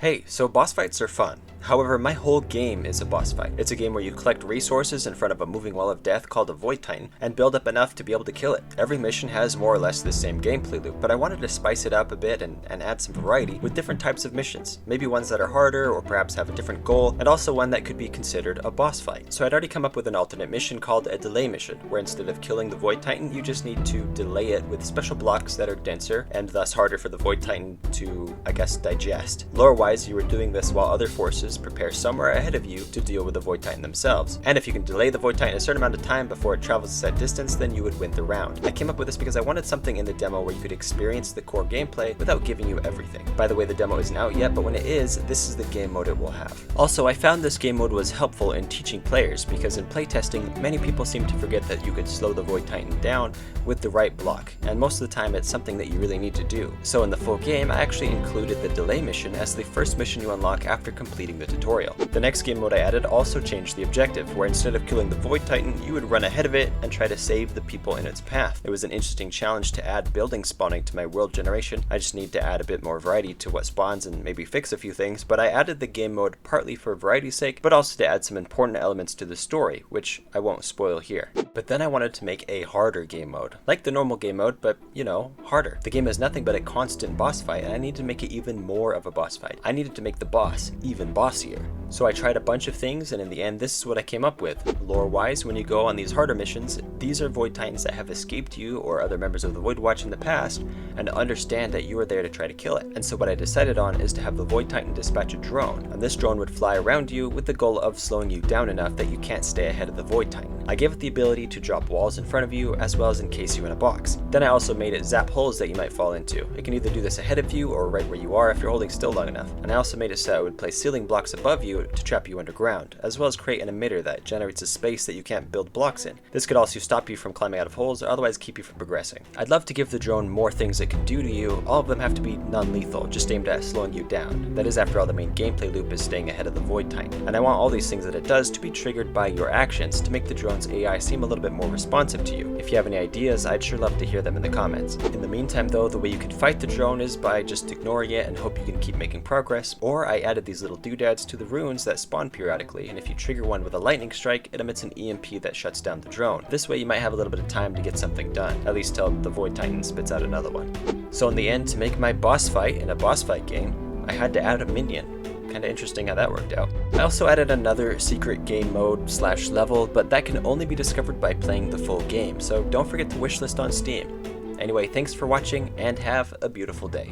Hey, so boss fights are fun. However, my whole game is a boss fight. It's a game where you collect resources in front of a moving wall of death called a Void Titan, and build up enough to be able to kill it. Every mission has more or less the same gameplay loop, but I wanted to spice it up a bit and add some variety with different types of missions. Maybe ones that are harder, or perhaps have a different goal, and also one that could be considered a boss fight. So I'd already come up with an alternate mission called a delay mission, where instead of killing the Void Titan, you just need to delay it with special blocks that are denser, and thus harder for the Void Titan to, I guess, digest. Lore-wise, you were doing this while other forces prepare somewhere ahead of you to deal with the Void Titan themselves. And if you can delay the Void Titan a certain amount of time before it travels a set distance, then you would win the round. I came up with this because I wanted something in the demo where you could experience the core gameplay without giving you everything. By the way, the demo isn't out yet, but when it is, this is the game mode it will have. Also, I found this game mode was helpful in teaching players because in playtesting, many people seem to forget that you could slow the Void Titan down with the right block, and most of the time it's something that you really need to do. So in the full game, I actually included the delay mission as the first mission you unlock after completing the tutorial. The next game mode I added also changed the objective, where instead of killing the Void Titan, you would run ahead of it and try to save the people in its path. It was an interesting challenge to add building spawning to my world generation. I just need to add a bit more variety to what spawns and maybe fix a few things, but I added the game mode partly for variety's sake, but also to add some important elements to the story, which I won't spoil here. But then I wanted to make a harder game mode, like the normal game mode, but you know, harder. The game is nothing but a constant boss fight, and I needed to make it even more of a boss fight. I needed to make the boss even bossier. So I tried a bunch of things, and in the end, this is what I came up with. Lore-wise, when you go on these harder missions, these are Void Titans that have escaped you or other members of the Void Watch in the past, and understand that you are there to try to kill it. And so what I decided on is to have the Void Titan dispatch a drone, and this drone would fly around you with the goal of slowing you down enough that you can't stay ahead of the Void Titan. I gave it the ability to drop walls in front of you, as well as encase you in a box. Then I also made it zap holes that you might fall into. It can either do this ahead of you or right where you are if you're holding still long enough. And I also made it so it would place ceiling blocks above you to trap you underground, as well as create an emitter that generates a space that you can't build blocks in. This could also stop you from climbing out of holes or otherwise keep you from progressing. I'd love to give the drone more things it can do to you. All of them have to be non-lethal, just aimed at slowing you down. That is, after all, the main gameplay loop is staying ahead of the Void Titan. And I want all these things that it does to be triggered by your actions to make the drone's AI seem a little bit more responsive to you. If you have any ideas, I'd sure love to hear them in the comments. In the meantime though, the way you could fight the drone is by just ignoring it and hope you can keep making progress, or I added these little doodads to the runes that spawn periodically, and if you trigger one with a lightning strike, it emits an EMP that shuts down the drone. This way you might have a little bit of time to get something done, at least till the Void Titan spits out another one. So in the end, to make my boss fight in a boss fight game, I had to add a minion. Kinda interesting how that worked out. I also added another secret game mode / level, but that can only be discovered by playing the full game, so don't forget to wishlist on Steam. Anyway, thanks for watching and have a beautiful day.